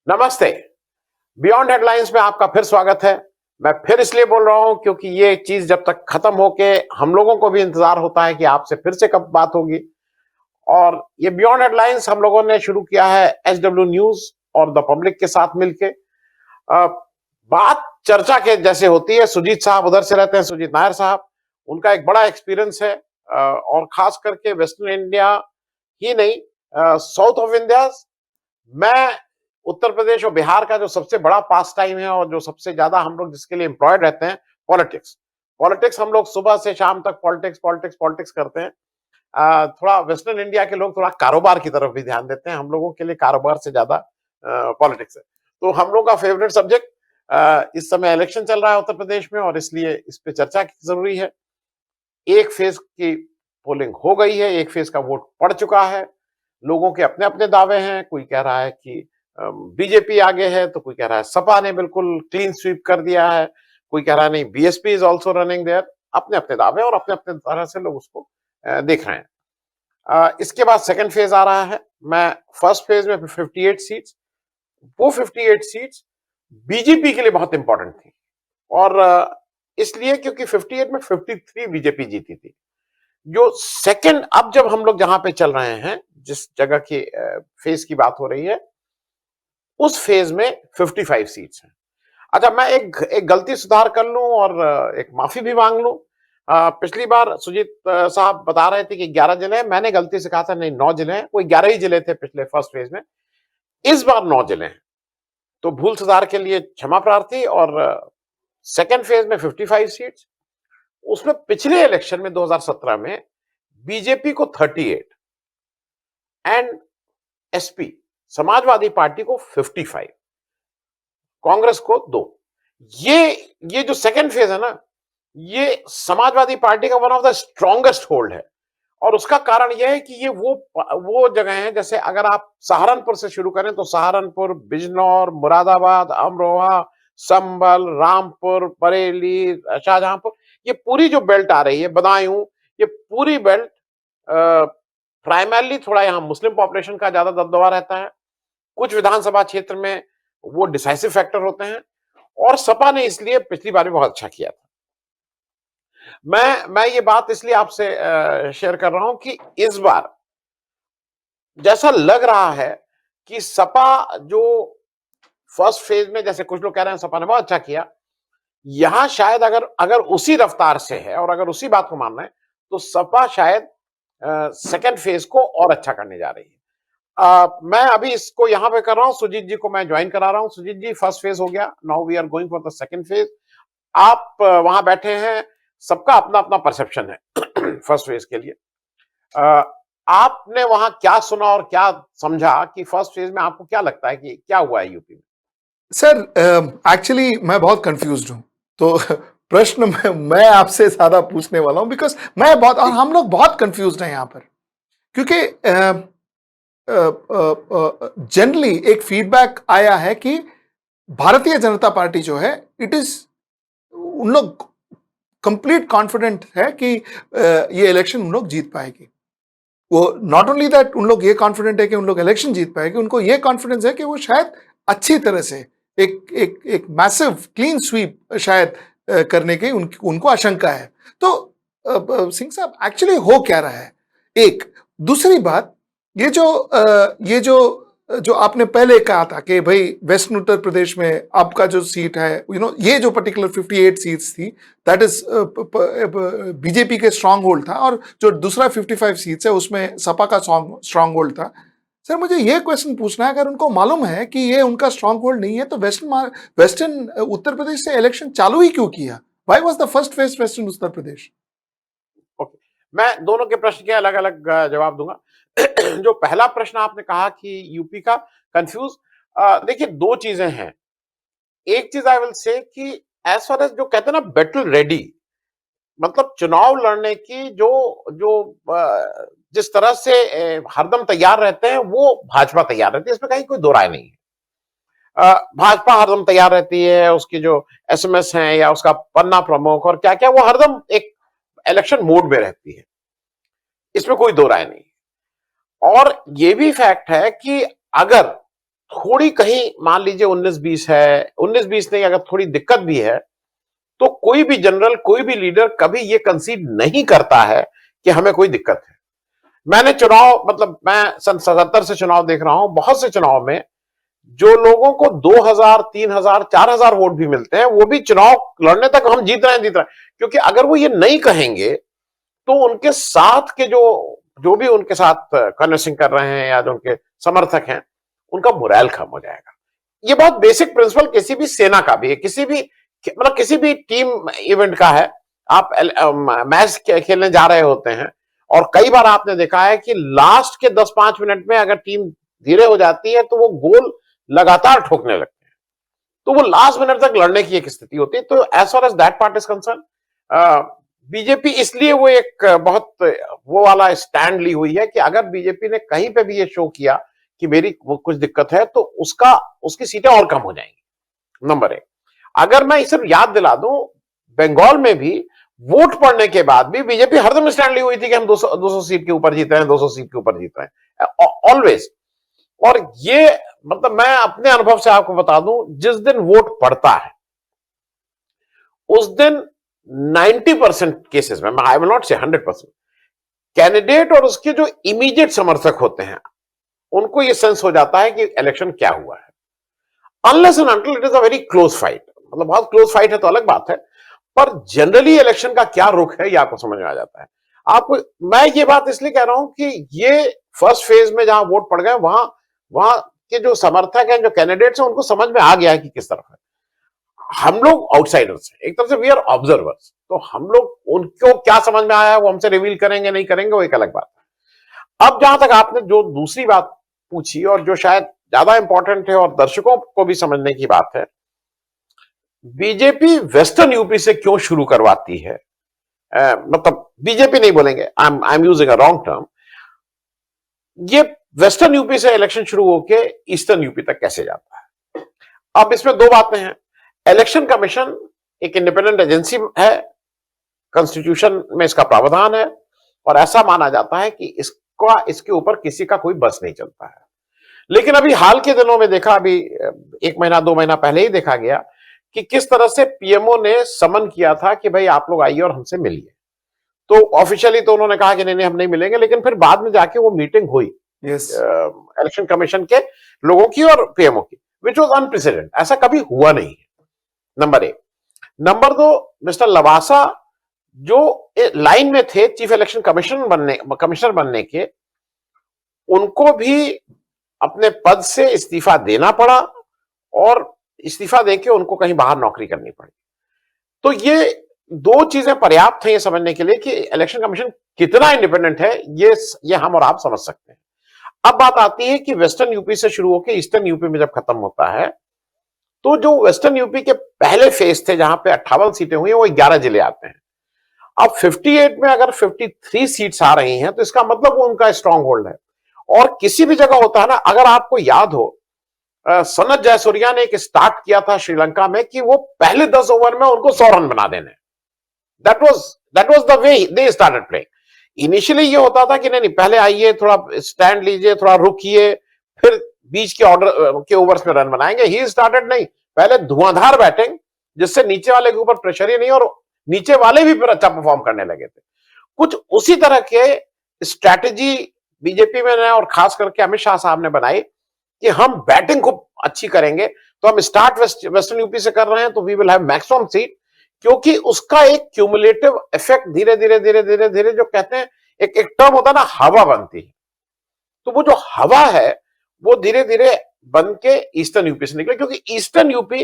नमस्ते। Beyond headlines में आपका फिर स्वागत है। मैं फिर इसलिए बोल रहा हूं क्योंकि ये चीज जब तक खत्म होके हम लोगों को भी इंतजार होता है कि आपसे फिर से कब बात होगी। और ये बियॉन्ड हेडलाइंस हम लोगों ने शुरू किया है एचडब्ल्यू न्यूज और द पब्लिक के साथ मिलके। बात चर्चा के जैसे होती है। सुजीत साहब उधर से रहते हैं, सुजीत नायर साहब, उनका एक बड़ा एक्सपीरियंस है और खास करके वेस्टर्न इंडिया ही नहीं, साउथ ऑफ इंडिया। मैं उत्तर प्रदेश और बिहार का जो सबसे बड़ा पास टाइम है और जो सबसे ज्यादा हम लोग जिसके लिए एम्प्लॉयड रहते हैं, पॉलिटिक्स। पॉलिटिक्स हम लोग सुबह से शाम तक पॉलिटिक्स पॉलिटिक्स पॉलिटिक्स करते हैं। थोड़ा वेस्टर्न इंडिया के लोग थोड़ा कारोबार की तरफ भी ध्यान देते हैं। हम लोगों के लिए कारोबार से ज्यादा पॉलिटिक्स है। तो हम लोग का फेवरेट सब्जेक्ट, इस समय इलेक्शन चल रहा है उत्तर प्रदेश में और इसलिए इस पे चर्चा जरूरी है। एक फेज की पोलिंग हो गई है, एक फेज का वोट पड़ चुका है। लोगों के अपने अपने दावे हैं। कोई कह रहा है कि बीजेपी आगे है, तो कोई कह रहा है सपा ने बिल्कुल क्लीन स्वीप कर दिया है, कोई कह रहा है नहीं BSP is also running their. अपने अपने दावे और अपने अपने तरह से लोग उसको देख रहे हैं। इसके बाद सेकंड फेज आ रहा है। मैं फर्स्ट फेज में 58 सीट्स, वो 58 सीट्स बीजेपी के लिए बहुत इंपॉर्टेंट थी। और इसलिए क्योंकि 58 में 53 बीजेपी जीती थी। जो सेकंड, अब जब हम लोग जहां पे चल रहे हैं, जिस जगह की फेज की बात हो रही है, उस फेज में 55 सीट्स हैं। अच्छा, मैं एक गलती सुधार कर लूं और एक माफी भी मांग लूं। पिछली बार सुजीत साहब बता रहे थे कि 11 जिले हैं। मैंने गलती से कहा था नहीं 9 जिले हैं। कोई 11 ही जिले थे पिछले फर्स्ट फेज में, इस बार 9 जिले हैं। तो भूल सुधार के लिए क्षमा प्रार्थी। और सेकेंड फेज में 55 सीट्स, उसमें पिछले इलेक्शन में 2017 में बीजेपी को 38 एंड एसपी समाजवादी पार्टी को 55, कांग्रेस को 2। ये जो सेकंड फेज है ना, ये समाजवादी पार्टी का one of the strongest hold है। और उसका कारण यह है कि ये वो जगह है, जैसे अगर आप सहारनपुर से शुरू करें तो सहारनपुर, बिजनौर, मुरादाबाद, अमरोहा, संभल, रामपुर, बरेली, शाहजहांपुर, ये पूरी जो बेल्ट आ रही है, बदायूं, ये पूरी बेल्ट प्राइमरली थोड़ा यहाँ मुस्लिम पॉपुलेशन का ज्यादा दबदबा रहता है। कुछ विधानसभा क्षेत्र में वो डिसाइसिव फैक्टर होते हैं और सपा ने इसलिए पिछली बार भी बहुत अच्छा किया था। मैं ये बात इसलिए आपसे शेयर कर रहा हूं कि इस बार जैसा लग रहा है कि सपा जो फर्स्ट फेज में, जैसे कुछ लोग कह रहे हैं सपा ने बहुत अच्छा किया, यहां शायद अगर अगर उसी रफ्तार से है और अगर उसी बात को मान रहे हैं तो सपा शायद सेकंड फेज को और अच्छा करने जा रही है। मैं अभी इसको यहां पे कर रहा हूं, सुजीत जी को मैं ज्वाइन करा रहा हूं। सुजीत जी, फर्स्ट फेज हो गया, now we are going for the second phase. आप वहां बैठे हैं, सबका अपना अपना परसेप्शन है फर्स्ट फेज के लिए। आपने वहां क्या सुना और क्या समझा कि फर्स्ट फेज में आपको क्या लगता है कि क्या हुआ है यूपी में? सर, एक्चुअली मैं बहुत कंफ्यूज्ड हूं। तो प्रश्न मैं आपसे ज्यादा पूछने वाला हूं बिकॉज मैं बहुत, और हम लोग बहुत कंफ्यूज्ड हैं यहां पर, क्योंकि जनरली एक फीडबैक आया है कि भारतीय जनता पार्टी जो है, इट इज, उन लोग कंप्लीट कॉन्फिडेंट है कि ये इलेक्शन उन लोग जीत पाएगी। वो नॉट ओनली दैट, उन लोग ये कॉन्फिडेंट है कि उन लोग इलेक्शन जीत पाएंगे, उनको ये कॉन्फिडेंस है कि वो शायद अच्छी तरह से एक मैसिव क्लीन स्वीप शायद करने की उनको आशंका है। तो सिंह साहब, एक्चुअली हो क्या रहा है? एक दूसरी बात, ये जो आपने पहले कहा था कि भाई वेस्टर्न उत्तर प्रदेश में आपका जो सीट है, ये जो पर्टिकुलर 58 सीट्स थी, दैट इज बीजेपी के स्ट्रांग होल्ड था, और जो दूसरा 55 सीट्स है उसमें सपा का स्ट्रांग होल्ड था। सर, मुझे ये क्वेश्चन पूछना है, अगर उनको मालूम है कि ये उनका स्ट्रांग होल्ड नहीं है, तो वेस्टर्न उत्तर प्रदेश से इलेक्शन चालू ही क्यों किया? Why was the first phase western Uttar Pradesh? Okay, मैं दोनों के प्रश्न के अलग अलग जवाब दूंगा। जो पहला प्रश्न आपने कहा कि यूपी का कंफ्यूज, देखिए दो चीजें हैं। एक चीज आई विल से कि एज फार एज जो कहते हैं ना बैटल रेडी, मतलब चुनाव लड़ने की जो जो जिस तरह से हरदम तैयार रहते हैं, वो भाजपा तैयार रहती है, इसमें कहीं कोई दो राय नहीं है। भाजपा हरदम तैयार रहती है, उसकी जो एसएमएस हैं या उसका पन्ना प्रमुख और क्या क्या, वो हरदम एक इलेक्शन मोड में रहती है, इसमें कोई दो राय नहीं। और ये भी फैक्ट है कि अगर थोड़ी कहीं मान लीजिए 19-20 है, 19-20 नहीं, अगर थोड़ी दिक्कत भी है, तो कोई भी जनरल, कोई भी लीडर कभी ये कंसीड नहीं करता है कि हमें कोई दिक्कत है। मैंने चुनाव, मतलब मैं सन 77 से चुनाव देख रहा हूं, बहुत से चुनाव में जो लोगों को 2000, 3000, 4000 वोट भी मिलते हैं, वो भी चुनाव लड़ने तक हम जीत रहे हैं, जीत रहे हैं। क्योंकि अगर वो ये नहीं कहेंगे तो उनके साथ के जो जो भी उनके साथ कन्वर्सिंग कर रहे हैं या जो उनके समर्थक हैं, उनका मोरल कम हो जाएगा। ये बहुत बेसिक प्रिंसिपल किसी भी सेना का भी है, किसी भी, मतलब किसी भी टीम इवेंट का है। आप मैच खेलने जा रहे होते हैं और कई बार आपने देखा है कि लास्ट के 10-5 मिनट में अगर टीम धीरे हो जाती है तो वो गोल लगातार ठोकने लगते हैं, तो वो लास्ट मिनट तक लड़ने की एक स्थिति होती है। तो as far as that part is concerned, BJP इसलिए वो एक बहुत वो वाला स्टैंड ली हुई है कि अगर बीजेपी ने कहीं पे भी ये शो किया कि मेरी वो कुछ दिक्कत है, तो उसकी सीटें और कम हो जाएंगी, नंबर 1। अगर मैं सिर्फ याद दिला दूं, बंगाल में भी वोट पड़ने के बाद भी बीजेपी हरदम स्टैंड ली हुई थी कि हम 200 सीट के ऊपर जीते हैं, 200 सीट के ऊपर जीत रहे हैं, ऑलवेज। और ये, मतलब मैं अपने अनुभव से आपको बता दूं, जिस दिन वोट पड़ता है उस दिन 90% केसेस में, आई विल नॉट से 100%, कैंडिडेट और उसके जो इमीडिएट समर्थक होते हैं उनको ये सेंस हो जाता है कि इलेक्शन क्या हुआ है। Unless and until it is a very close fight, मतलब बहुत क्लोज फाइट है तो अलग बात है, पर जनरली इलेक्शन का क्या रुख है ये आपको समझ में आ जाता है। आपको मैं ये बात इसलिए कह रहा हूं कि ये फर्स्ट फेज में जहां वोट पड़ गए, वहां वहां के जो समर्थक हैं, जो कैंडिडेट्स हैं, उनको समझ में आ गया है कि किस तरफ है। हम लोग आउटसाइडर्स हैं, एक तरफ से वी आर ऑब्जर्वर्स, तो हम लोग उनको क्या समझ में आया है वो हमसे रिवील करेंगे नहीं करेंगे, वो एक अलग बात है। अब जहां तक आपने जो दूसरी बात पूछी और जो शायद ज्यादा इंपॉर्टेंट है और दर्शकों को भी समझने की बात है, बीजेपी वेस्टर्न यूपी से क्यों शुरू करवाती है, मतलब बीजेपी नहीं बोलेंगे, I am using a wrong term, ये वेस्टर्न यूपी से इलेक्शन शुरू होके ईस्टर्न यूपी तक कैसे जाता है। अब इसमें दो बातें हैं। इलेक्शन कमीशन एक इंडिपेंडेंट एजेंसी है, कॉन्स्टिट्यूशन में इसका प्रावधान है और ऐसा माना जाता है कि इसके ऊपर किसी का कोई बस नहीं चलता है। लेकिन अभी हाल के दिनों में देखा, अभी 1 महीना 2 महीना पहले ही देखा गया कि किस तरह से पीएमओ ने समन किया था कि भाई आप लोग आइए और हमसे मिलिए। तो ऑफिशियली तो उन्होंने कहा कि नहीं हम नहीं मिलेंगे, लेकिन फिर बाद में जाके वो मीटिंग हुई इलेक्शन कमीशन के लोगों की और पीएमओ की, विच वॉज अनप्रेसिडेंट, ऐसा कभी हुआ नहीं है, नंबर 1। नंबर 2, मिस्टर लवासा जो लाइन में थे चीफ इलेक्शन कमिश्नर बनने के, उनको भी अपने पद से इस्तीफा देना पड़ा और इस्तीफा देके उनको कहीं बाहर नौकरी करनी पड़ी। तो ये दो चीजें पर्याप्त हैं ये समझने के लिए कि इलेक्शन कमीशन कितना इंडिपेंडेंट है, ये हम और आप समझ सकते हैं। अब बात आती है कि वेस्टर्न यूपी से शुरू होकर ईस्टर्न यूपी में जब खत्म होता है, तो जो वेस्टर्न यूपी के पहले फेज थे जहां पे 58 सीटें हुई हैं, वो 11 जिले आते हैं। अब 58 में अगर 53 सीट्स आ रही हैं तो इसका मतलब वो उनका स्ट्रांग होल्ड है। और किसी भी जगह होता है ना, अगर आपको याद हो, सनत जयसूर्या ने एक स्टार्ट किया था श्रीलंका में कि वो पहले 10 ओवर में उनको 100 रन बना देने। That was the way they started playing. Initially ये होता था कि नहीं पहले आइए, थोड़ा स्टैंड लीजिए, थोड़ा रुकिए, फिर बीच के ऑर्डर के ओवर्स में रन बनाएंगे। ही स्टार्टेड नहीं, पहले धुआंधार बैटिंग, जिससे नीचे वाले के ऊपर प्रेशर ही नहीं और नीचे वाले भी फिर अच्छा परफॉर्म करने लगे थे। कुछ उसी तरह के स्ट्रैटेजी बीजेपी में ने और खास करके अमित शाह साहब ने बनाई कि हम बैटिंग खूब अच्छी करेंगे, तो हम स्टार्ट वेस्टर्न यूपी से कर रहे हैं तो we will have maximum seat, क्योंकि उसका एक क्यूमुलेटिव इफेक्ट धीरे धीरे धीरे धीरे धीरे, जो कहते हैं एक टर्म होता है ना, हवा बनती है, तो वो जो हवा है वो धीरे धीरे बन के ईस्टर्न यूपी से निकले। क्योंकि ईस्टर्न यूपी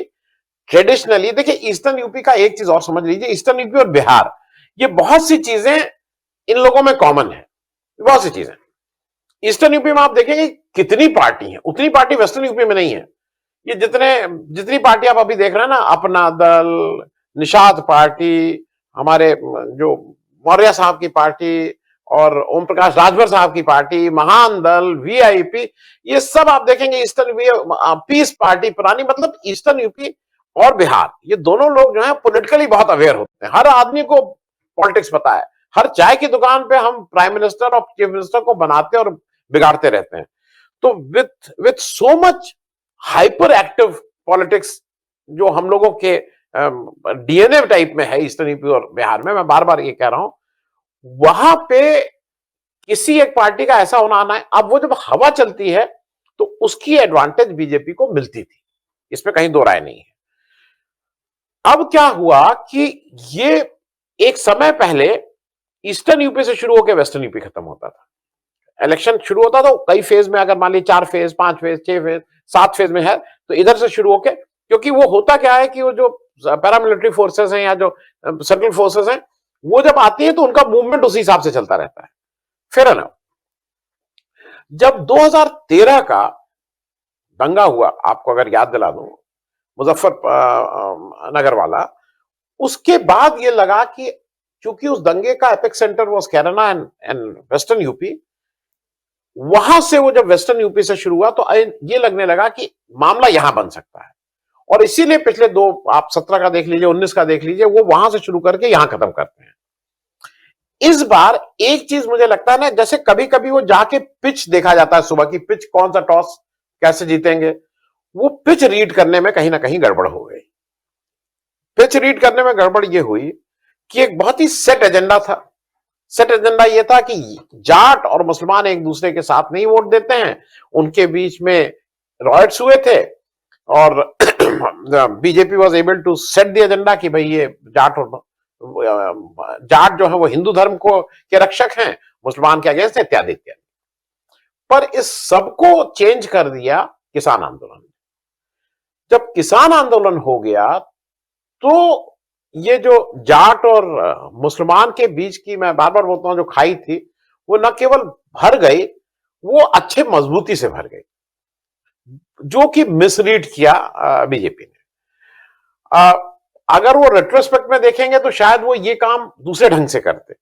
ट्रेडिशनली, देखिए ईस्टर्न यूपी का एक चीज और समझ लीजिए, ईस्टर्न यूपी और बिहार, ये बहुत सी चीजें इन लोगों में कॉमन है, बहुत सी चीजें। ईस्टर्न यूपी में आप देखेंगे कितनी पार्टी है, उतनी पार्टी वेस्टर्न यूपी में नहीं है। ये जितनी पार्टी आप अभी देख रहे हैं ना, अपना दल, निषाद पार्टी, हमारे जो मौर्य साहब की पार्टी और ओम प्रकाश राजभर साहब की पार्टी, महान दल, वीआईपी, ये सब आप देखेंगे ईस्टर्न पीस पार्टी पुरानी, मतलब ईस्टर्न यूपी और बिहार, ये दोनों लोग जो है पॉलिटिकली बहुत अवेयर होते हैं। हर आदमी को पॉलिटिक्स पता है, हर चाय की दुकान पे हम प्राइम मिनिस्टर और चीफ मिनिस्टर को बनाते और बिगाड़ते रहते हैं। तो with so much hyper active politics जो हम लोगों के डीएनए टाइप में है ईस्टर्न यूपी और बिहार में, मैं बार बार ये कह रहा हूं, वहां पे किसी एक पार्टी का ऐसा होना आना है। अब वो जब हवा चलती है तो उसकी एडवांटेज बीजेपी को मिलती थी, इसमें कहीं दो राय नहीं है। अब क्या हुआ कि ये एक समय पहले ईस्टर्न यूपी से शुरू होकर वेस्टर्न यूपी खत्म होता था। इलेक्शन शुरू होता था कई फेज में, अगर मान ली 4 फेज, 5 फेज, 6 फेज, 7 फेज में है, तो इधर से शुरू होके, क्योंकि वो होता क्या है कि वो जो पैरामिलिट्री फोर्सेस हैं या जो सेंट्रल फोर्सेस हैं, वो जब आती है तो उनका मूवमेंट उसी हिसाब से चलता रहता है। फिर ना जब 2013 का दंगा हुआ, आपको अगर याद दिला दूं, मुजफ्फरनगर वाला, उसके बाद ये लगा कि चूंकि उस दंगे का epic centre was Kairana and western UP, वहां से वो जब वेस्टर्न यूपी से शुरू हुआ तो ये लगने लगा कि मामला यहां बन सकता है, और इसीलिए पिछले दो, आप 17 का देख लीजिए, 19 का देख लीजिए, वो वहां से शुरू करके यहां खत्म करते हैं। इस बार एक चीज मुझे लगता है ना, जैसे कभी कभी वो जाके पिच देखा जाता है सुबह की, पिच कौन सा टॉस कैसे जीतेंगे, वो पिच रीड करने में कहीं ना कहीं गड़बड़ हो गई। पिच रीड करने में गड़बड़ ये हुई कि एक बहुत ही सेट एजेंडा था। सेट एजेंडा ये था कि जाट और मुसलमान एक दूसरे के साथ नहीं वोट देते हैं, उनके बीच में रॉयट्स हुए थे, और BJP was able to set the agenda कि भाई ये जाट जो है वो हिंदू धर्म को के रक्षक हैं, मुसलमान के अगेंस्ट है, इत्यादि इत्यादि। पर इस सबको चेंज कर दिया किसान आंदोलन। जब किसान आंदोलन हो गया तो ये जो जाट और मुसलमान के बीच की, मैं बार बार बोलता हूं, जो खाई थी, वो न केवल भर गई, वो अच्छे मजबूती से भर गई, जो कि मिसरीड किया बीजेपी ने। अगर वो रेट्रोस्पेक्ट में देखेंगे तो शायद वो ये काम दूसरे ढंग से करते।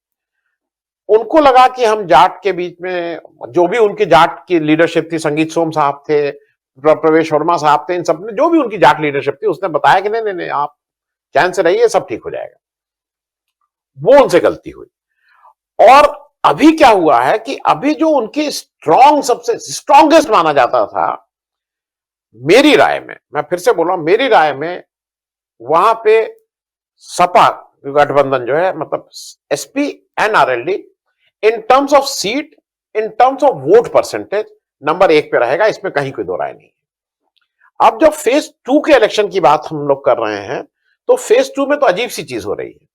उनको लगा कि हम जाट के बीच में, जो भी उनकी जाट की लीडरशिप थी, संगीत सोम साहब थे, प्रवेश वर्मा साहब थे, इन सब ने, जो भी उनकी जाट लीडरशिप थी, उसने बताया कि नहीं नहीं नहीं, आप चैन से रहिए, सब ठीक हो जाएगा। वो उनसे गलती हुई। और अभी क्या हुआ है कि अभी जो उनकी सबसे स्ट्रॉन्गेस्ट माना जाता था, मेरी राय में, मैं फिर से बोल रहा हूं, मेरी राय में वहां पे सपा गठबंधन जो है, मतलब SP and RLD, in terms of seat, in terms of vote percentage, number 1 पे रहेगा, इसमें कहीं कोई दो राय नहीं है। अब जब फेज 2 के इलेक्शन की बात हम लोग कर रहे हैं, तो फेज 2 में तो अजीब सी चीज हो रही है।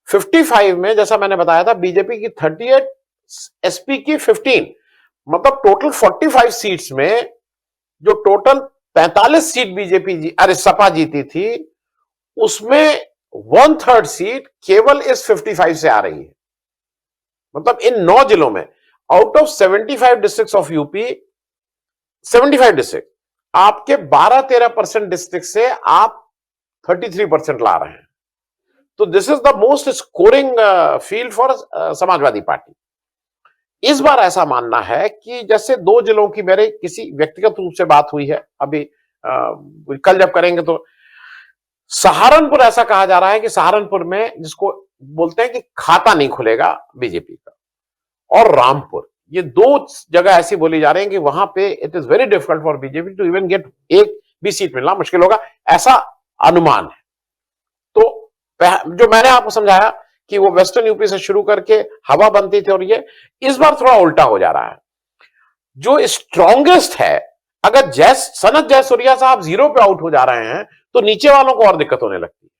55 में, जैसा मैंने बताया था, बीजेपी की 38, एसपी की 15, मतलब टोटल 45 सीट्स में जो टोटल 45 सीट बीजेपी सपा जीती थी, उसमें 1/3 सीट केवल इस 55 से आ रही है। मतलब इन 9 जिलों में, out of 75 districts of UP, 75 district, आपके 12-13% डिस्ट्रिक्ट से आप 33% ला रहे हैं। तो this is the most scoring field for Samajwadi party. इस बार ऐसा मानना है कि जैसे 2 जिलों की मेरे किसी व्यक्तिगत रूप से बात हुई है, अभी कल जब करेंगे, तो सहारनपुर, ऐसा कहा जा रहा है कि सहारनपुर में, जिसको बोलते हैं कि खाता नहीं खुलेगा बीजेपी का, और रामपुर, ये 2 जगह ऐसी बोली जा रही है कि वहां पे it is very difficult for BJP to even get एक भी सीट मिलना मुश्किल होगा, ऐसा अनुमान है। तो जो मैंने आपको समझाया कि वो वेस्टर्न यूपी से शुरू करके हवा बनती थी, और ये इस बार थोड़ा उल्टा हो जा रहा है। जो स्ट्रॉन्गेस्ट है, अगर सनत जयसूर्या साहब 0 पे आउट हो जा रहे हैं, तो नीचे वालों को और दिक्कत होने लगती है।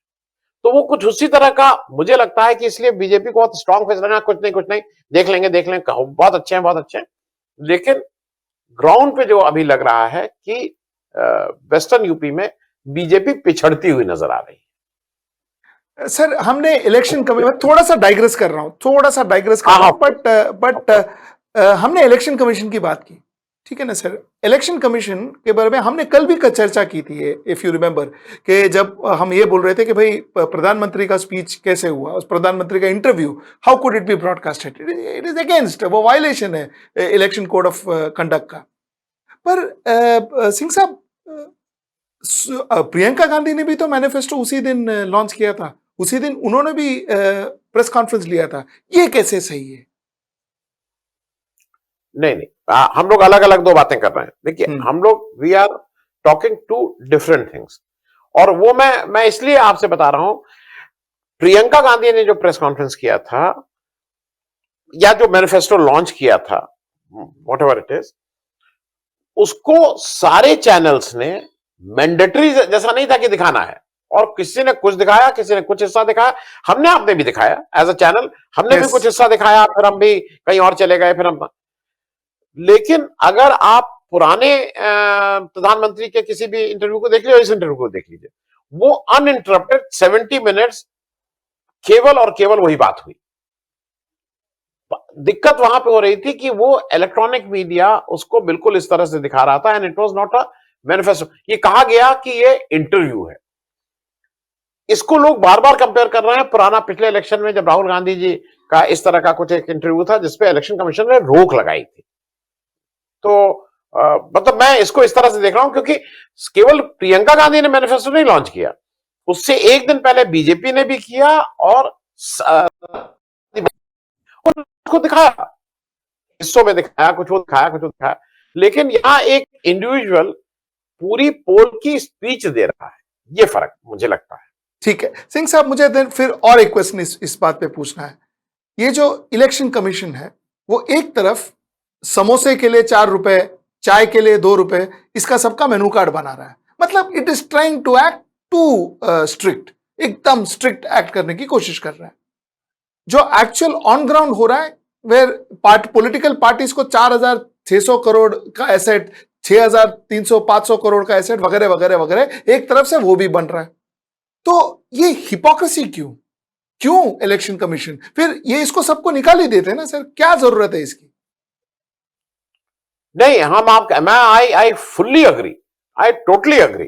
तो वो कुछ उसी तरह का मुझे लगता है कि इसलिए बीजेपी को बहुत स्ट्रॉन्ग फेस रहना, कुछ नहीं, देख लेंगे, बहुत अच्छे हैं, बहुत अच्छे हैं। लेकिन ग्राउंड पे जो अभी लग रहा है कि वेस्टर्न यूपी में बीजेपी पिछड़ती हुई नजर आ रही है। सर, हमने इलेक्शन कमीशन, थोड़ा सा डाइग्रेस कर रहा हूं, बट हमने इलेक्शन कमीशन की बात की, ठीक है ना सर। इलेक्शन कमीशन के बारे में हमने कल भी चर्चा की थी, इफ यू रिमेंबर, कि जब हम ये बोल रहे थे कि भाई प्रधानमंत्री का स्पीच कैसे हुआ, उस प्रधानमंत्री का interview, how could it be broadcasted, it is against, वो वायलेशन है इलेक्शन कोड ऑफ कंडक्ट का। पर सिंह साहब, प्रियंका गांधी ने भी तो मैनिफेस्टो उसी दिन लॉन्च किया था, उसी दिन उन्होंने भी प्रेस कॉन्फ्रेंस लिया था, ये कैसे सही है? नहीं, हम लोग अलग अलग 2 बातें कर रहे हैं। देखिए, हम लोग we are talking two different things. और वो मैं इसलिए आपसे बता रहा हूं, प्रियंका गांधी ने जो प्रेस कॉन्फ्रेंस किया था या जो मैनिफेस्टो लॉन्च किया था, वॉट एवर इट इज, उसको सारे चैनल्स ने मैंडेटरी जैसा नहीं था कि दिखाना है, और किसी ने कुछ दिखाया, किसी ने कुछ हिस्सा दिखाया, हमने आपने भी दिखाया एज अ चैनल, हमने भी कुछ हिस्सा दिखाया, फिर हम भी कहीं और चले गए, फिर हम। लेकिन अगर आप पुराने प्रधानमंत्री के किसी भी इंटरव्यू को देख लीजिए, इस इंटरव्यू को देख लीजिए, वो अनइंटरप्टेड 70 मिनट्स केवल और केवल वही बात हुई। दिक्कत वहां पे हो रही थी कि वो इलेक्ट्रॉनिक मीडिया उसको बिल्कुल इस तरह से दिखा रहा था, and it was not a manifesto. ये कहा गया कि ये इंटरव्यू है। इसको लोग बार बार कंपेयर कर रहे हैं पुराना, पिछले इलेक्शन में जब राहुल गांधी जी का इस तरह का कुछ एक इंटरव्यू था जिसपे इलेक्शन कमीशन ने रोक लगाई थी। तो मतलब मैं इसको इस तरह से देख रहा हूं, क्योंकि केवल प्रियंका गांधी ने मैनिफेस्टो नहीं लॉन्च किया, उससे एक दिन पहले बीजेपी ने भी किया, और उसको दिखाया, हिस्सों में दिखाया, कुछ वो दिखाया, कुछ वो दिखाया। लेकिन यहां एक इंडिविजुअल पूरी पोल की स्पीच दे रहा है, ये फर्क मुझे लगता है। ठीक है सिंह साहब, मुझे फिर और एक क्वेश्चन इस बात पे पूछना है। ये जो इलेक्शन कमीशन है वो एक तरफ समोसे के लिए 4 रुपए, चाय के लिए 2 रुपए, इसका सबका मेनू कार्ड बना रहा है। मतलब it is trying to act too strict, एकदम स्ट्रिक्ट एक्ट करने की कोशिश कर रहा है। जो एक्चुअल ऑन ग्राउंड हो रहा है, वेर पॉलिटिकल पार्टीज को 4,600 करोड़ का एसेट, 6,300 500 करोड़ का एसेट वगैरह वगैरह वगैरह, एक तरफ से वो भी बन रहा है। तो ये हिपोक्रेसी क्यों इलेक्शन कमीशन? फिर ये इसको सबको निकाल ही देते हैं ना सर, क्या जरूरत है इसकी? नहीं, I fully agree, I totally agree,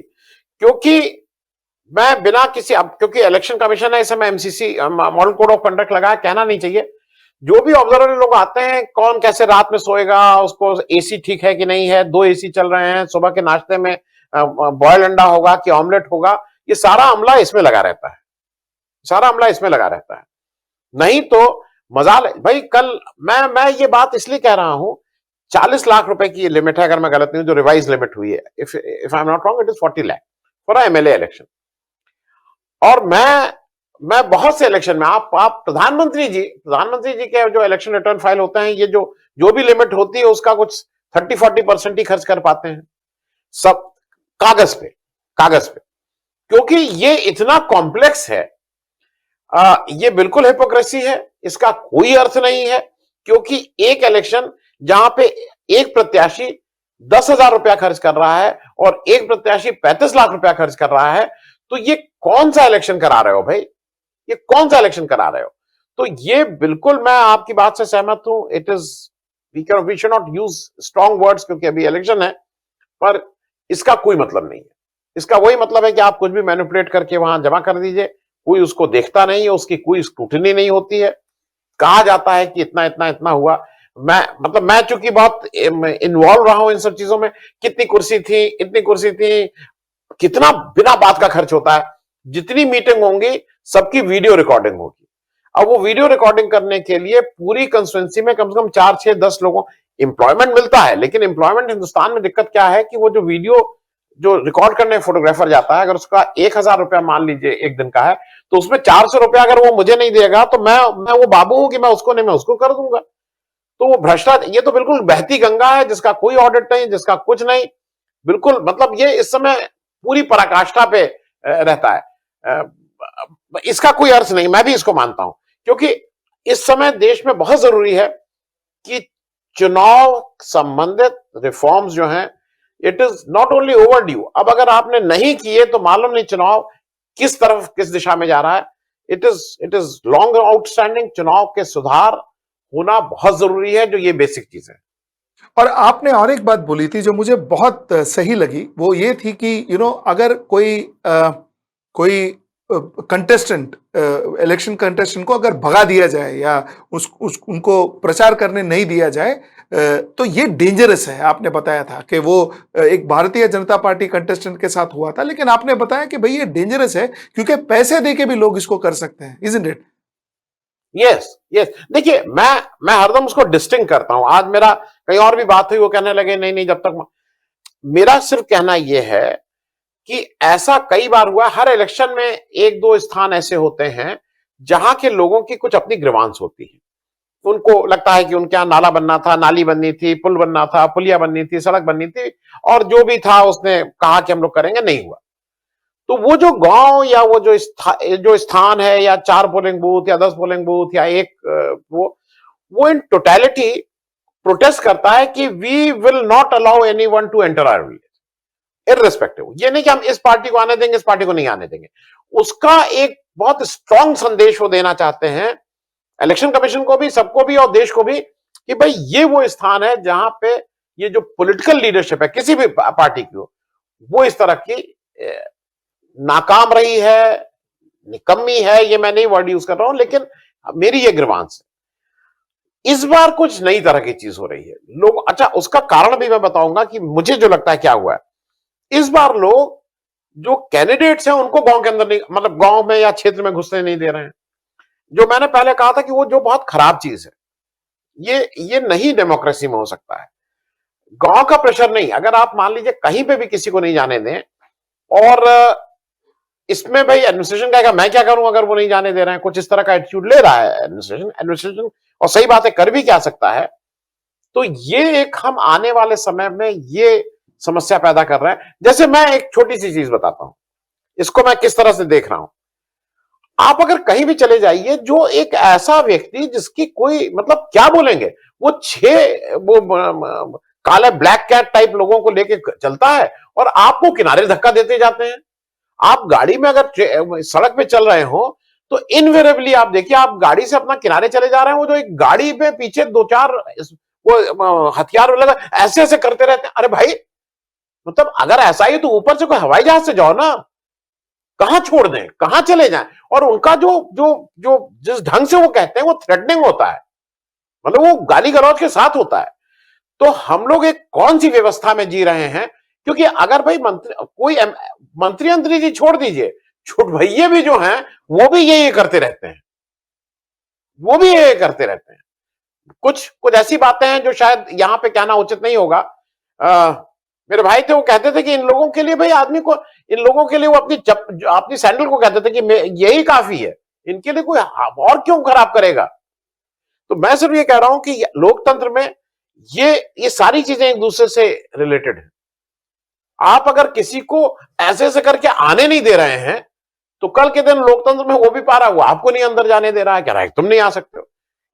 क्योंकि मैं बिना किसी, अब क्योंकि इलेक्शन कमीशन है, इस समय MCC model code of conduct लगा, कहना नहीं चाहिए। जो भी ऑब्जर्वर लोग आते हैं, कौन कैसे रात में सोएगा, उसको एसी ठीक है कि नहीं है, 2 एसी चल रहे हैं, सुबह के नाश्ते में बॉयल अंडा होगा कि ऑमलेट होगा, ये सारा अमला इसमें लगा रहता है, सारा अमला इसमें लगा रहता है। नहीं तो मजाल भाई, कल मैं ये बात इसलिए कह रहा हूं, 40 लाख रुपए की लिमिट है, अगर मैं गलत नहीं हूं, जो रिवाइज लिमिट हुई है, if I am not wrong, it is 40 lakh for MLA election. और मैं बहुत से इलेक्शन में, आप प्रधानमंत्री जी के जो इलेक्शन रिटर्न फाइल होते हैं, ये जो भी लिमिट होती है उसका कुछ 30-40% ही खर्च कर पाते हैं, सब कागज पे, क्योंकि ये इतना कॉम्प्लेक्स है। ये बिल्कुल हिपोक्रेसी है, इसका कोई अर्थ नहीं है, क्योंकि एक इलेक्शन जहां पे एक प्रत्याशी 10,000 रुपया खर्च कर रहा है और एक प्रत्याशी 35 लाख रुपया खर्च कर रहा है, तो ये कौन सा इलेक्शन करा रहे हो भाई? ये कौन सा इलेक्शन करा रहे हो? तो ये बिल्कुल, मैं आपकी बात से सहमत हूं। It is, we should not use strong words, क्योंकि अभी इलेक्शन है, पर इसका कोई मतलब नहीं है। इसका वही मतलब है कि आप कुछ भी मैनिपुलेट करके वहां जमा कर दीजिए, कोई उसको देखता नहीं है, उसकी कोई स्क्रूटनी नहीं होती है। कहा जाता है कि इतना इतना इतना हुआ। मैं चूंकि बहुत इन्वॉल्व रहा हूं इन सब चीजों में, कितनी कुर्सी थी, इतनी कुर्सी थी, कितना बिना बात का खर्च होता है। जितनी मीटिंग होंगी सबकी वीडियो रिकॉर्डिंग होगी। अब वो वीडियो रिकॉर्डिंग करने के लिए पूरी कंस्टिट्यूंसी में कम से कम 4, 6, 10 लोगों एम्प्लॉयमेंट मिलता है। लेकिन एम्प्लॉयमेंट हिंदुस्तान में दिक्कत क्या है कि वो जो वीडियो जो रिकॉर्ड करने फोटोग्राफर जाता है, अगर उसका 1,000 रुपया मान लीजिए एक दिन का है, तो उसमें 400 रुपया अगर वो मुझे नहीं देगा, तो मैं वो बाबू हूं कि मैं उसको नहीं, मैं उसको कर दूंगा। तो वो भ्रष्टाचार, ये तो बिल्कुल बहती गंगा है, जिसका कोई ऑडिट नहीं, जिसका कुछ नहीं, बिल्कुल। मतलब ये इस समय पूरी पराकाष्ठा पे रहता है। इसका कोई अर्थ नहीं, मैं भी इसको मानता हूं, क्योंकि इस समय देश में बहुत जरूरी है कि चुनाव संबंधित रिफॉर्म्स जो हैं, it is not only over due. अब अगर आपने नहीं किए तो मालूम नहीं चुनाव किस तरफ, किस दिशा में जा रहा है। It is long outstanding. चुनाव के सुधार होना बहुत जरूरी है, जो ये बेसिक चीज है। और आपने और एक बात बोली थी जो मुझे बहुत सही लगी, वो ये थी कि अगर कोई कंटेस्टेंट, इलेक्शन कंटेस्टेंट को अगर भगा दिया जाए या उनको प्रचार करने नहीं दिया जाए, तो ये डेंजरस है। आपने बताया था कि वो एक भारतीय जनता पार्टी कंटेस्टेंट के साथ हुआ था, लेकिन आपने बताया कि भाई ये डेंजरस है क्योंकि पैसे देके भी लोग इसको कर सकते हैं, इजंट इट? यस, देखिए, मैं हरदम उसको डिस्टिंग करता हूं। आज मेरा कहीं और भी बात हुई, वो कहने लगे नहीं, जब तक मेरा सिर्फ कहना यह है कि ऐसा कई बार हुआ, हर इलेक्शन में एक दो स्थान ऐसे होते हैं जहां के लोगों की कुछ अपनी ग्रीवांस होती है। उनको लगता है कि उनके यहां नाला बनना था, नाली बननी थी, पुल बनना था, पुलिया बननी थी, सड़क बननी थी, और जो भी था उसने कहा कि हम लोग करेंगे, नहीं हुआ। तो वो जो गांव या वो जो स्थान है, या 4 पोलिंग बूथ या 10 पोलिंग बूथ या एक वो इन टोटलिटी प्रोटेस्ट करता है कि we will not allow anyone to enter our village, irrespective. ये नहीं कि हम इस पार्टी को आने देंगे, इस पार्टी को नहीं आने देंगे। उसका एक बहुत स्ट्रांग संदेश वो देना चाहते हैं, इलेक्शन कमीशन को भी, सबको भी, और देश को भी, कि भाई ये वो स्थान है जहां पे ये जो पॉलिटिकल लीडरशिप है किसी भी पार्टी की हो, वो इस तरह की नाकाम रही है, निकम्मी है। ये मैं नहीं वर्ड यूज कर रहा हूं, लेकिन मेरी ये ग्रीवांस है। इस बार कुछ नई तरह की चीज हो रही है। लोग, अच्छा, उसका कारण भी मैं बताऊंगा कि मुझे जो लगता है क्या हुआ है। इस बार लोग जो कैंडिडेट्स हैं उनको गांव के अंदर नहीं, मतलब गांव में या क्षेत्र में घुसने नहीं दे रहे हैं। जो मैंने पहले कहा था कि वो जो बहुत खराब चीज है, ये नहीं डेमोक्रेसी में हो सकता है। गांव का प्रेशर नहीं, अगर आप मान लीजिए कहीं पे भी किसी को नहीं जाने दें, और इसमें भाई एडमिनिस्ट्रेशन कहेगा मैं क्या करूं अगर वो नहीं जाने दे रहे हैं, कुछ इस तरह का एटीट्यूड ले रहा है एडमिनिस्ट्रेशन, और सही बात है, कर भी क्या सकता है। तो ये एक, हम आने वाले समय में ये समस्या पैदा कर रहे हैं। जैसे मैं एक छोटी सी चीज बताता हूं, इसको मैं किस तरह से देख रहा हूं। आप अगर कहीं भी चले जाइए, जो एक ऐसा व्यक्ति जिसकी कोई, मतलब क्या बोलेंगे, वो काले ब्लैक कैट टाइप लोगों को लेके चलता है, और आपको किनारे धक्का देते जाते हैं। आप गाड़ी में अगर सड़क पे चल रहे हो, तो इनवेरेबली आप देखिए, आप गाड़ी से अपना किनारे चले जा रहे हैं, वो जो एक गाड़ी में पीछे 2-4 वो हथियार लगा ऐसे ऐसे करते रहते हैं। अरे भाई, मतलब अगर ऐसा ही तो ऊपर से कोई हवाई जहाज से जाओ ना, कहां छोड़ दें, कहां चले जाएं। और उनका जो जो जो जिस ढंग से वो कहते हैं, वो थ्रेटनिंग होता है, मतलब वो गाली गलौज के साथ होता है। तो हम लोग एक कौन सी व्यवस्था में जी रहे हैं? क्योंकि अगर भाई मंत्री जी छोड़ दीजिए, छोट भैये भी जो हैं, वो भी ये करते रहते हैं, वो भी ये करते रहते हैं। कुछ कुछ ऐसी बातें हैं जो शायद यहां पे कहना उचित नहीं होगा। मेरे भाई थे, वो कहते थे कि इन लोगों के लिए भाई, आदमी को, इन लोगों के लिए वो अपनी सैंडल को कहते थे कि यही काफी है, इनके लिए कोई और क्यों खराब करेगा। तो मैं सिर्फ ये कह रहा हूं कि लोकतंत्र में ये सारी चीजें एक दूसरे से रिलेटेड है। आप अगर किसी को ऐसे ऐसे करके आने नहीं दे रहे हैं, तो कल के दिन लोकतंत्र में वो भी पा रहा है, वो आपको नहीं अंदर जाने दे रहा है, कह रहा है तुम नहीं आ सकते हो।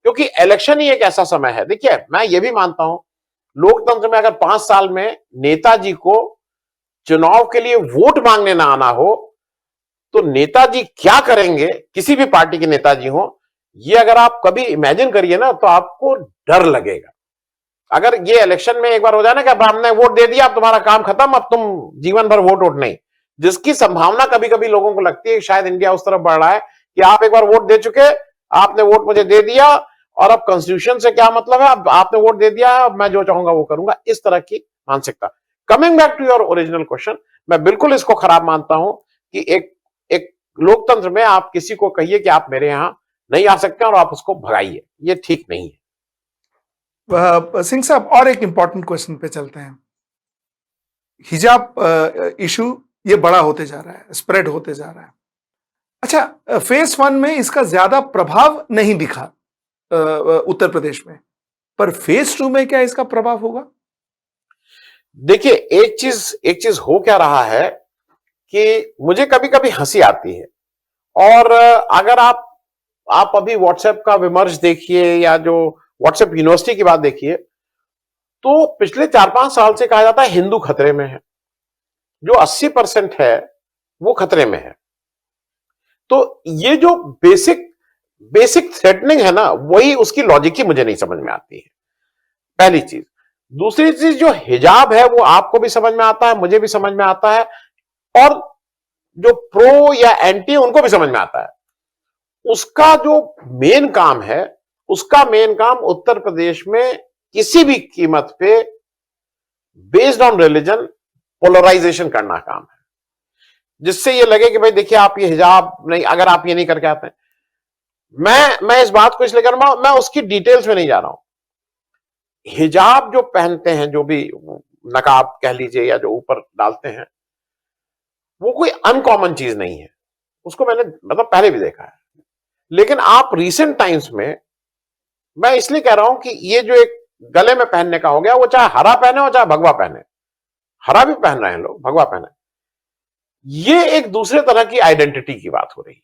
क्योंकि इलेक्शन ही एक ऐसा समय है। देखिए, मैं ये भी मानता हूं, लोकतंत्र में अगर 5 साल में नेताजी को चुनाव के लिए वोट मांगने ना आना हो, तो नेताजी क्या करेंगे, किसी भी पार्टी के नेताजी हो, ये अगर आप कभी इमेजिन करिए ना, तो आपको डर लगेगा। अगर ये इलेक्शन में एक बार हो जाए ना कि अब हमने वोट दे दिया, अब तुम्हारा काम खत्म, अब तुम जीवन भर वोट नहीं, जिसकी संभावना कभी कभी लोगों को लगती है शायद इंडिया उस तरफ बढ़ रहा है कि आप एक बार वोट दे चुके, आपने वोट मुझे दे दिया, और अब कॉन्स्टिट्यूशन से क्या मतलब है, अब आपने वोट दे दिया, अब मैं जो चाहूंगा वो करूंगा, इस तरह की मानसिकता। Coming back to your original question, मैं बिल्कुल इसको खराब मानता हूं कि एक एक लोकतंत्र में आप किसी को कहिए कि आप मेरे यहां नहीं आ सकते और आप उसको भगाइए, ये ठीक नहीं है। सिंह साहब, और एक इंपॉर्टेंट क्वेश्चन पे चलते हैं। हिजाब इशू ये बड़ा होते जा रहा है, स्प्रेड होते जा रहा है। अच्छा, फेज 1 में इसका ज्यादा प्रभाव नहीं दिखा उत्तर प्रदेश में, पर फेज 2 में क्या इसका प्रभाव होगा? देखिए, एक चीज हो क्या रहा है कि मुझे कभी कभी हंसी आती है, और अगर आप अभी व्हाट्सएप का विमर्श देखिए, या जो व्हाट्सएप यूनिवर्सिटी की बात देखिए, तो पिछले 4-5 साल से कहा जाता है हिंदू खतरे में है, जो 80% है वो खतरे में है। तो ये जो बेसिक थ्रेटनिंग है ना, वही उसकी लॉजिक ही मुझे नहीं समझ में आती है, पहली चीज। दूसरी चीज, जो हिजाब है वो आपको भी समझ में आता है, मुझे भी समझ में आता है, और जो प्रो या एंटी उनको भी समझ में आता है। उसका जो मेन काम है, उसका मेन काम उत्तर प्रदेश में किसी भी कीमत पे बेस्ड ऑन रिलीजन पोलराइजेशन करना काम है, जिससे ये लगे कि भाई देखिए, आप ये हिजाब नहीं, अगर आप ये नहीं करके आते हैं। मैं इस बात को इसलिए कर रहा हूं, मैं उसकी डिटेल्स में नहीं जा रहा हूं। हिजाब जो पहनते हैं, जो भी नकाब कह लीजिए या जो ऊपर डालते हैं, वो कोई अनकॉमन चीज नहीं है, उसको मैंने मतलब पहले भी देखा है। लेकिन आप रिसेंट टाइम्स में, मैं इसलिए कह रहा हूं कि ये जो एक गले में पहनने का हो गया, वो चाहे हरा पहने हो चाहे भगवा पहने, हरा भी पहन रहे हैं लोग, भगवा पहने, ये एक दूसरे तरह की आइडेंटिटी की बात हो रही है।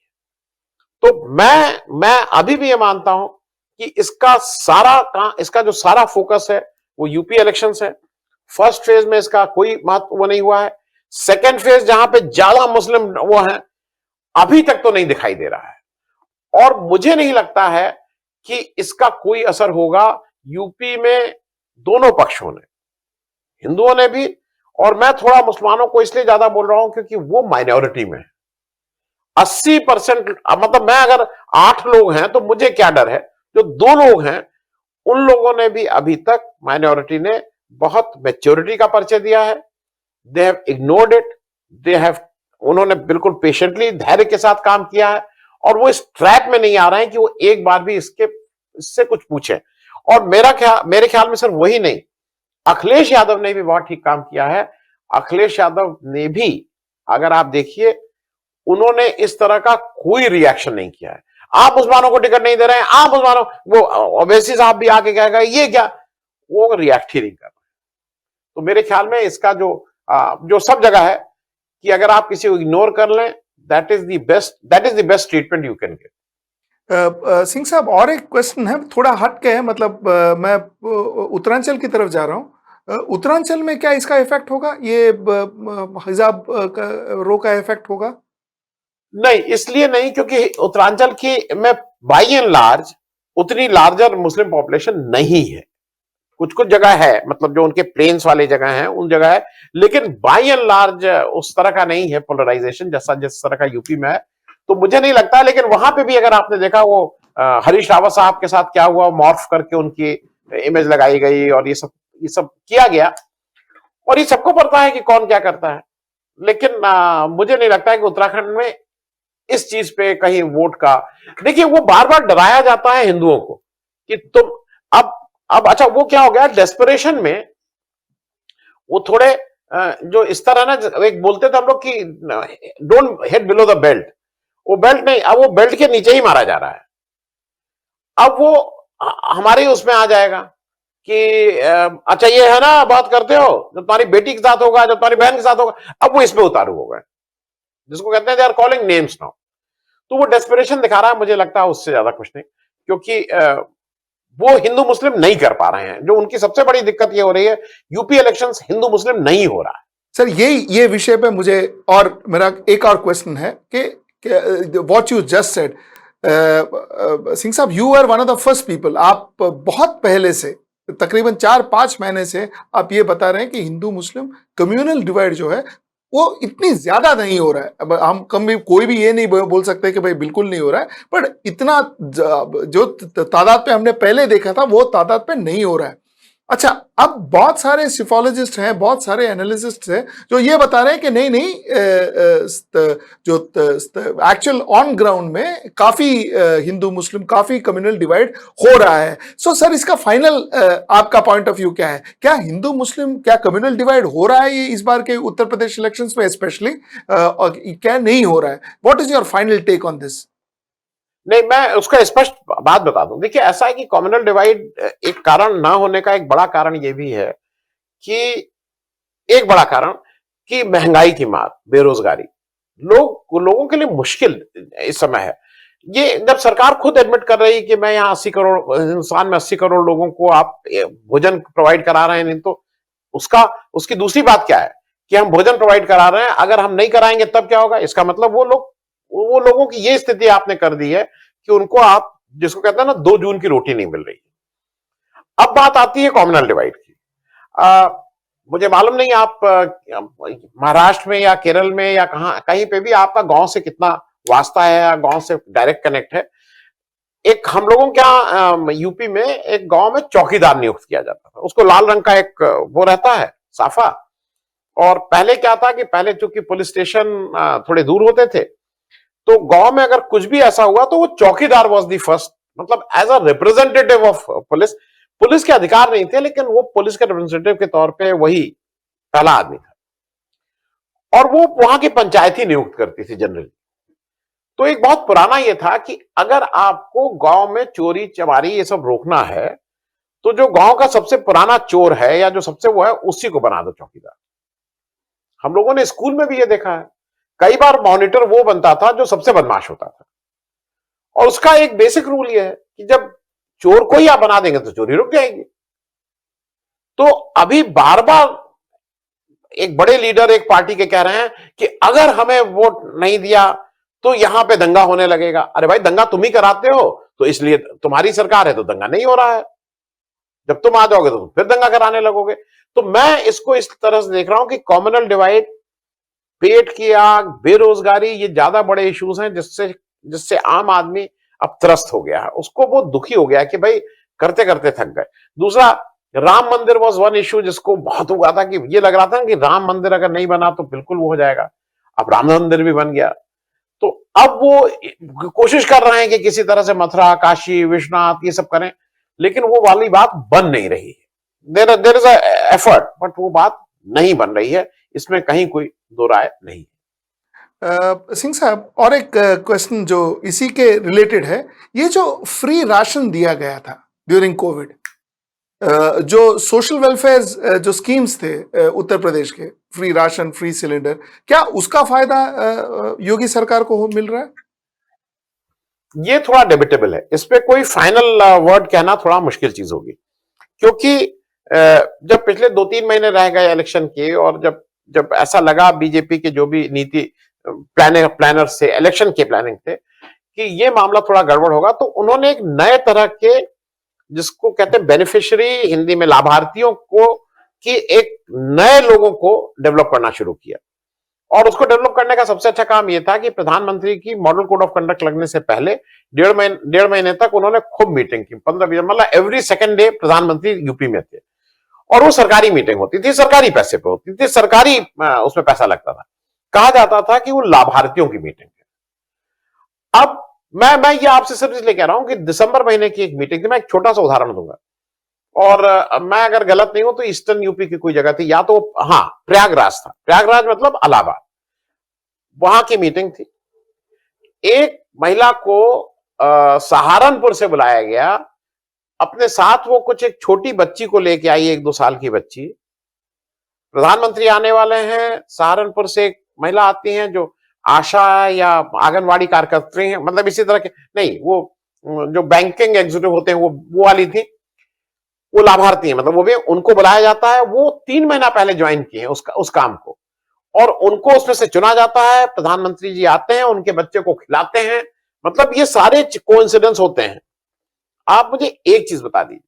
तो मैं अभी भी ये मानता हूं कि इसका जो सारा फोकस है वो यूपी इलेक्शंस है। फर्स्ट फेज में इसका कोई महत्व वो नहीं हुआ है। सेकेंड फेज जहां पे ज्यादा मुस्लिम वो है, अभी तक तो नहीं दिखाई दे रहा है। और मुझे नहीं लगता है कि इसका कोई असर होगा यूपी में दोनों पक्षों ने, हिंदुओं ने भी, और मैं थोड़ा मुसलमानों को इसलिए ज्यादा बोल रहा हूं क्योंकि वो माइनॉरिटी में है। 80% मतलब मैं अगर 8 लोग हैं तो मुझे क्या डर है, जो 2 लोग हैं उन लोगों ने भी अभी तक, माइनॉरिटी ने बहुत मैच्योरिटी का परिचय दिया है। दे हैव इग्नोर्ड इट, उन्होंने बिल्कुल पेशेंटली धैर्य के साथ काम किया है, और वो इस ट्रैप में नहीं आ रहे हैं कि वो एक बार भी इससे कुछ पूछे। और मेरे ख्याल में सिर्फ वही नहीं, अखिलेश यादव ने भी बहुत ठीक काम किया है। अखिलेश यादव ने भी, अगर आप देखिए, उन्होंने इस तरह का कोई रिएक्शन नहीं किया है। आप मुसलमानों को टिकट नहीं दे रहे हैं, आप मुसलमानों, वो ओवैसी साहब भी आके कहेगा ये क्या, वो रिएक्ट ही नहीं कर रहे। तो मेरे ख्याल में इसका जो सब जगह है कि अगर आप किसी को इग्नोर कर लें, that is the best treatment you can get. Singh साहब, और एक क्वेश्चन है, थोड़ा हट के है, मतलब मैं उत्तरांचल की तरफ जा रहा हूँ। उत्तरांचल में क्या इसका इफेक्ट होगा, ये हिजाब रो का इफेक्ट होगा? नहीं, इसलिए नहीं क्योंकि उत्तरांचल की में बाई एंड लार्ज उतनी लार्जर मुस्लिम पॉपुलेशन नहीं है। कुछ कुछ जगह है, मतलब जो उनके प्लेन्स वाले जगह हैं उन जगह है, लेकिन बाई एंड लार्ज उस तरह का नहीं है पोलराइजेशन जैसा जिस तरह का यूपी में है। तो मुझे नहीं लगता, लेकिन वहां पे भी अगर आपने देखा, वो हरीश रावत साहब के साथ क्या हुआ, मॉर्फ करके उनकी इमेज लगाई गई और ये सब किया गया, और ये सबको पता है कि कौन क्या करता है। लेकिन मुझे नहीं लगता है कि उत्तराखंड में इस चीज पे कहीं वोट का, देखिए वो बार बार डराया जाता है हिंदुओं को कि तुम अब अच्छा, वो क्या हो गया, डेस्परेशन में वो थोड़े जो इस तरह ना, एक बोलते थे हम लोग कि don't head below the belt, वो बेल्ट नहीं, अब वो बेल्ट के नीचे ही मारा जा रहा है। अब वो हमारे उसमें आ जाएगा कि अच्छा ये है ना, बात करते हो जब तुम्हारी बेटी के साथ होगा, जब तुम्हारी बहन के साथ होगा, अब वो इस पे उतारू हो गए, जिसको कहते हैं they are calling names now. तो वो डेस्परेशन दिखा रहा है, मुझे लगता है उससे ज्यादा कुछ नहीं, क्योंकि वो हिंदू मुस्लिम नहीं कर पा रहे हैं। जो उनकी सबसे बड़ी दिक्कत ये हो रही है, यूपी इलेक्शंस हिंदू मुस्लिम नहीं हो रहा है। सर, ये विषय पे मुझे, और मेरा एक और क्वेश्चन है कि what you just said, Singh साहब, you are one of the first people, आप बहुत पहले से, तकरीबन 4-5 महीने से आप ये बता रहे हैं कि हिंदू मुस्लिम कम्युनल डिवाइड जो है वो इतनी ज्यादा नहीं हो रहा है। अब हम कोई भी ये नहीं बोल सकते कि भाई बिल्कुल नहीं हो रहा है, पर इतना जो तादाद पे हमने पहले देखा था वो तादाद पे नहीं हो रहा है। अच्छा, अब बहुत सारे सिफोलॉजिस्ट हैं, बहुत सारे एनालिसिस्ट हैं जो ये बता रहे हैं कि नहीं, जो एक्चुअल ऑन ग्राउंड में काफी हिंदू मुस्लिम, काफी कम्युनल डिवाइड हो रहा है। सो सर, इसका फाइनल आपका पॉइंट ऑफ व्यू क्या है? क्या हिंदू मुस्लिम, क्या कम्युनल डिवाइड हो रहा है ये इस बार के उत्तर प्रदेश इलेक्शंस में स्पेशली, क्या नहीं हो रहा है? What is your final take on this? नहीं, मैं उसका स्पष्ट बात बता दूं। देखिए, ऐसा है कि कम्युनल डिवाइड एक कारण ना होने का एक बड़ा कारण यह भी है कि एक बड़ा कारण कि महंगाई की मार, बेरोजगारी, लोगों के लिए मुश्किल इस समय है। ये जब सरकार खुद एडमिट कर रही है कि मैं यहाँ 80 करोड़ हिंदुस्तान में 80 करोड़ लोगों को आप भोजन प्रोवाइड करा रहे हैं, नहीं तो उसकी दूसरी बात क्या है कि हम भोजन प्रोवाइड करा रहे हैं, अगर हम नहीं कराएंगे तब क्या होगा? इसका मतलब वो लोगों की ये स्थिति आपने कर दी है कि उनको, आप जिसको कहते हैं ना, 2 जून की रोटी नहीं मिल रही। अब बात आती है कम्युनल डिवाइड की। मुझे मालूम नहीं आप महाराष्ट्र में या केरल में या कहीं पे भी आपका गांव से कितना वास्ता है या गांव से डायरेक्ट कनेक्ट है। एक हम लोगों क्या यूपी में एक गांव में चौकीदार नियुक्त किया जाता था, उसको लाल रंग का एक वो रहता है, साफा। और पहले क्या था कि पहले चूंकि पुलिस स्टेशन थोड़े दूर होते थे, तो गांव में अगर कुछ भी ऐसा हुआ तो वो चौकीदार वॉज दी फर्स्ट, मतलब as a representative of police के अधिकार नहीं थे, लेकिन वो पुलिस के रिप्रेजेंटेटिव के तौर पे वही पहला आदमी था, और वो वहां की पंचायती नियुक्त करती थी जनरली। तो एक बहुत पुराना ये था कि अगर आपको गांव में चोरी चमारी ये सब रोकना है, तो जो गांव का सबसे पुराना चोर है या जो सबसे वो है, उसी को बना दो चौकीदार। हम लोगों ने स्कूल में भी ये देखा है, कई बार मॉनिटर वो बनता था जो सबसे बदमाश होता था, और उसका एक बेसिक रूल ये है कि जब चोर को ही आप बना देंगे तो चोरी रुक जाएगी। तो अभी बार बार एक बड़े लीडर एक पार्टी के कह रहे हैं कि अगर हमें वोट नहीं दिया तो यहां पे दंगा होने लगेगा। अरे भाई, दंगा तुम ही कराते हो, तो इसलिए तुम्हारी सरकार है तो दंगा नहीं हो रहा है, जब तुम आ जाओगे तो तुम फिर दंगा कराने लगोगे। तो मैं इसको इस तरह से देख रहा हूं कि कॉमनल डिवाइड, पेट की आग, बेरोजगारी, ये ज्यादा बड़े इश्यूज हैं जिससे जिससे आम आदमी अब त्रस्त हो गया है, उसको वो दुखी हो गया है कि भाई करते करते थक गए। दूसरा, राम मंदिर वॉज वन इश्यू जिसको बहुत हुआ था कि ये लग रहा था कि राम मंदिर अगर नहीं बना तो बिल्कुल वो हो जाएगा। अब राम मंदिर भी बन गया, तो अब वो कोशिश कर रहे हैं कि किसी तरह से मथुरा, काशी, विश्वनाथ ये सब करें, लेकिन वो वाली बात बन नहीं रही है। देयर इज एफर्ट, बट वो बात नहीं बन रही है, इसमें कहीं कोई दो राय नहीं। सिंह साहब, और एक क्वेश्चन जो इसी के रिलेटेड है, ये जो फ्री राशन दिया गया था ड्यूरिंग कोविड, जो सोशल वेलफेयर जो स्कीम्स थे उत्तर प्रदेश के, फ्री राशन, फ्री सिलेंडर, क्या उसका फायदा योगी सरकार को मिल रहा है? ये थोड़ा डिबेटेबल है, इस पे कोई फाइनल वर्ड कहना थोड़ा मुश्किल चीज होगी, क्योंकि जब पिछले 2-3 महीने रह गए इलेक्शन के, और जब जब ऐसा लगा बीजेपी के जो भी नीति प्लानर से, इलेक्शन के प्लानिंग थे, कि ये मामला थोड़ा गड़बड़ होगा, तो उन्होंने एक नए तरह के, जिसको कहते हैं बेनिफिशियरी, हिंदी में लाभार्थियों को, कि एक नए लोगों को डेवलप करना शुरू किया। और उसको डेवलप करने का सबसे अच्छा काम यह था कि प्रधानमंत्री की मॉडल कोड ऑफ कंडक्ट लगने से पहले 1.5 महीने तक उन्होंने खूब मीटिंग की, 15-20, मतलब एवरी सेकंड डे प्रधानमंत्री यूपी में थे, और वो सरकारी मीटिंग होती थी, सरकारी पैसे पे होती थी, सरकारी उसमें पैसा लगता था, कहा जाता था कि वो लाभार्थियों की मीटिंग है। अब मैं ये आपसे सिर्फ इसलिए कह रहा हूं कि दिसंबर महीने की एक मीटिंग थी, मैं एक छोटा सा उदाहरण दूंगा, और मैं अगर गलत नहीं हूं तो ईस्टर्न यूपी की कोई जगह थी, या तो हाँ प्रयागराज था, प्रयागराज मतलब इलाहाबाद, वहां की मीटिंग थी। एक महिला को सहारनपुर से बुलाया गया, अपने साथ वो कुछ एक छोटी बच्ची को लेके आई, 1-2 साल की बच्ची। प्रधानमंत्री आने वाले हैं, सहारनपुर से एक महिला आती हैं जो आशा या आंगनवाड़ी कार्यकर्त्री हैं, मतलब इसी तरह के नहीं, वो जो बैंकिंग एग्जीक्यूटिव होते हैं वो वाली थी, वो लाभार्थी हैं, मतलब वो भी, उनको बुलाया जाता है, वो 3 महीना पहले ज्वाइन किए हैं उस काम को, और उनको उसमें से चुना जाता है, प्रधानमंत्री जी आते हैं, उनके बच्चे को खिलाते हैं, मतलब ये सारे कोइंसिडेंस होते हैं। आप मुझे एक चीज बता दीजिए,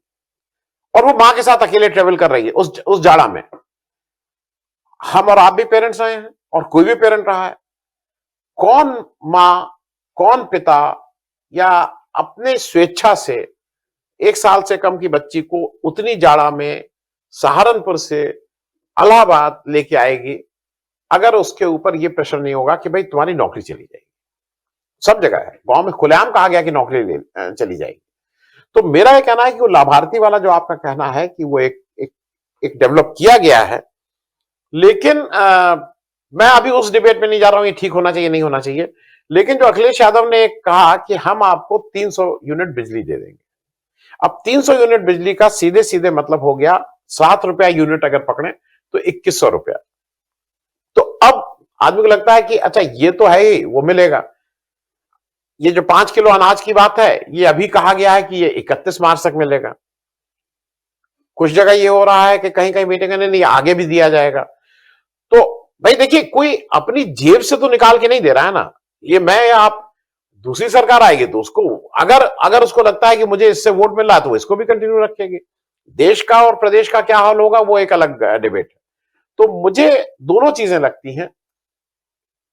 और वो मां के साथ अकेले ट्रेवल कर रही है उस जाड़ा में। हम और आप भी पेरेंट्स रहे हैं, और कोई भी पेरेंट रहा है, कौन मां, कौन पिता, या अपने स्वेच्छा से 1 साल से कम की बच्ची को उतनी जाड़ा में सहारनपुर से इलाहाबाद लेके आएगी, अगर उसके ऊपर ये प्रेशर नहीं होगा कि भाई तुम्हारी नौकरी चली जाएगी। सब जगह है, गांव में खुलेआम कहा गया कि नौकरी चली जाएगी। तो मेरा यह कहना है कि वो लाभार्थी वाला जो आपका कहना है कि वो एक डेवलप किया गया है, लेकिन मैं अभी उस डिबेट में नहीं जा रहा हूं ये ठीक होना चाहिए नहीं होना चाहिए, लेकिन जो अखिलेश यादव ने कहा कि हम आपको 300 यूनिट बिजली दे देंगे। अब 300 यूनिट बिजली का सीधे सीधे मतलब हो गया 7 रुपया यूनिट, अगर पकड़े तो 2100 रुपया। तो अब आदमी को लगता है कि अच्छा ये तो है ही, वो मिलेगा। ये जो 5 किलो अनाज की बात है, ये अभी कहा गया है कि ये 31 मार्च तक मिलेगा। कुछ जगह ये हो रहा है कि कहीं कहीं मीटिंग नहीं, आगे भी दिया जाएगा। तो भाई देखिए, कोई अपनी जेब से तो निकाल के नहीं दे रहा है ना, ये मैं या आप, दूसरी सरकार आएगी तो उसको, अगर उसको लगता है कि मुझे इससे वोट मिल रहा है तो इसको भी कंटिन्यू रखेगी। देश का और प्रदेश का क्या हाल होगा वो एक अलग डिबेट है। तो मुझे दोनों चीजें लगती हैं।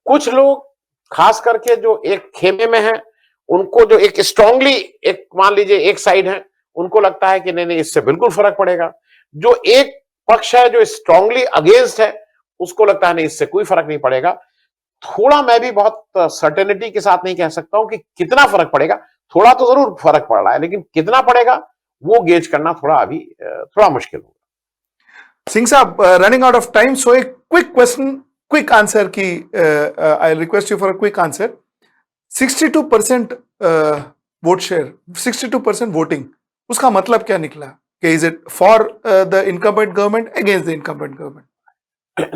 कुछ लोग खास करके जो एक खेमे में हैं, उनको जो एक स्ट्रांगली, एक मान लीजिए एक साइड है, उनको लगता है कि नहीं नहीं इससे बिल्कुल फर्क पड़ेगा। जो एक पक्ष है जो स्ट्रांगली अगेंस्ट है, उसको लगता है नहीं इससे कोई फर्क नहीं पड़ेगा। थोड़ा मैं भी बहुत सर्टेनिटी के साथ नहीं कह सकता हूं कि कितना फर्क पड़ेगा, थोड़ा तो जरूर फर्क पड़ रहा है, लेकिन कितना पड़ेगा वो गेज करना थोड़ा अभी थोड़ा मुश्किल होगा। Singh Saab, running out of time, so a quick question, quick answer ki, I'll request you for a quick answer. 62% vote share, 62% voting, उसका मतलब क्या निकला? कि is it for the incumbent government, against the incumbent government?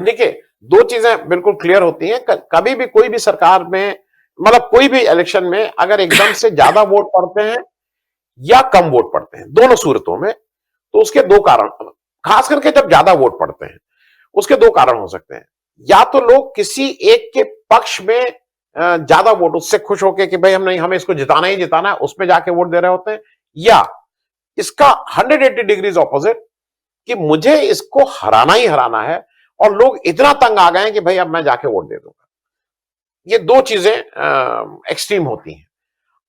देखिए, दो चीजें बिल्कुल clear होती हैं। कभी भी कोई भी सरकार में, मतलब कोई भी इलेक्शन में अगर एकदम से ज्यादा वोट पड़ते हैं या कम वोट पड़ते हैं, दोनों सूरतों में, तो उसके दो कारण, खास करके जब ज्यादा वोट पड़ते हैं, उसके दो कारण हो सकते हैं। या तो लोग किसी एक के पक्ष में ज्यादा वोट, उससे खुश होके कि भाई हमें इसको जिताना ही जिताना है, उसमें जाके वोट दे रहे होते हैं। या इसका 180 डिग्रीज ऑपोजिट, कि मुझे इसको हराना ही हराना है, और लोग इतना तंग आ गए हैं कि भाई अब मैं जाके वोट दे दूंगा। ये दो चीजें एक्सट्रीम होती हैं।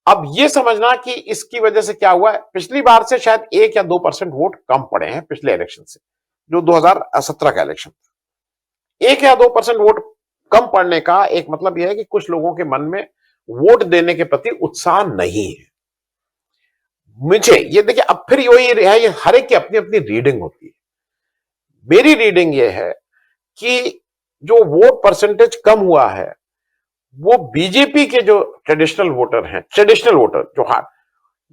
अब ये समझना कि इसकी वजह से क्या हुआ है, पिछली बार से शायद 1 या 2% वोट कम पड़े हैं पिछले इलेक्शन से, जो 2017 का इलेक्शन था। 1 या 2% वोट कम पड़ने का एक मतलब यह है कि कुछ लोगों के मन में वोट देने के प्रति उत्साह नहीं है। मुझे ये देखिए, अब फिर यही है, ये हर एक की अपनी अपनी रीडिंग होती है। मेरी रीडिंग ये है कि जो वोट परसेंटेज कम हुआ है, वो बीजेपी के जो ट्रेडिशनल वोटर जो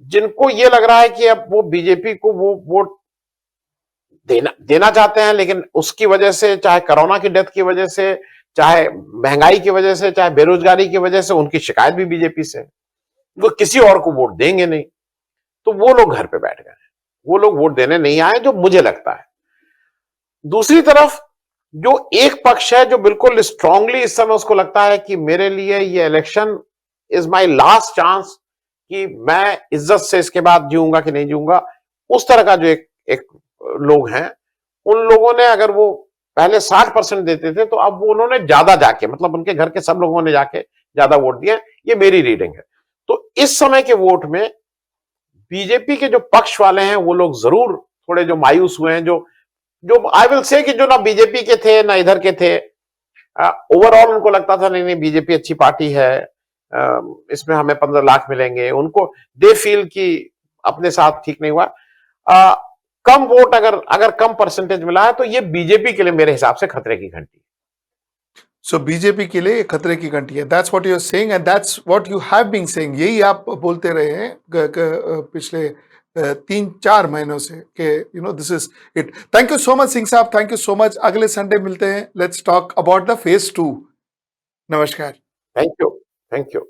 जिनको ये लग रहा है कि अब वो बीजेपी को वो वोट देना चाहते हैं, लेकिन उसकी वजह से, चाहे कोरोना की डेथ की वजह से, चाहे महंगाई की वजह से, चाहे बेरोजगारी की वजह से, उनकी शिकायत भी बीजेपी से, वो किसी और को वोट देंगे नहीं, तो वो लोग घर पे बैठ गए, वो लोग वोट देने नहीं आए, जो मुझे लगता है। दूसरी तरफ जो एक पक्ष है, जो बिल्कुल स्ट्रांगली इस समय उसको लगता है कि मेरे लिए ये election is my last chance, कि मैं इज्जत से इसके बाद जीऊंगा कि नहीं जीऊंगा, उस तरह का जो एक लोग हैं, उन लोगों ने, अगर वो पहले 60% देते थे, तो अब वो उन्होंने ज्यादा जाके, मतलब उनके घर के सब लोगों ने जाके ज्यादा वोट दिए। ये मेरी रीडिंग है। तो इस समय के वोट में बीजेपी के जो पक्ष वाले हैं, वो लोग जरूर थोड़े जो मायूस हुए हैं, जो आई विल से कि जो ना बीजेपी के थे ना इधर के थे, ओवरऑल उनको लगता था नहीं नहीं बीजेपी अच्छी पार्टी है, इसमें हमें 15 लाख मिलेंगे, उनको दे फील कि अपने साथ ठीक नहीं हुआ। कम वोट अगर कम परसेंटेज मिला है, तो ये बीजेपी के लिए मेरे हिसाब से खतरे की घंटी। सो बीजेपी के लिए खतरे की घंटी है, that's what you are saying and that's what you have been saying. यही आप बोलते रहे हैं पिछले 3-4 महीनों से कि you know this is it. Thank you so much Singh साहब, थैंक यू सो मच। अगले संडे मिलते हैं, let's talk about the phase 2। नमस्कार। Thank you.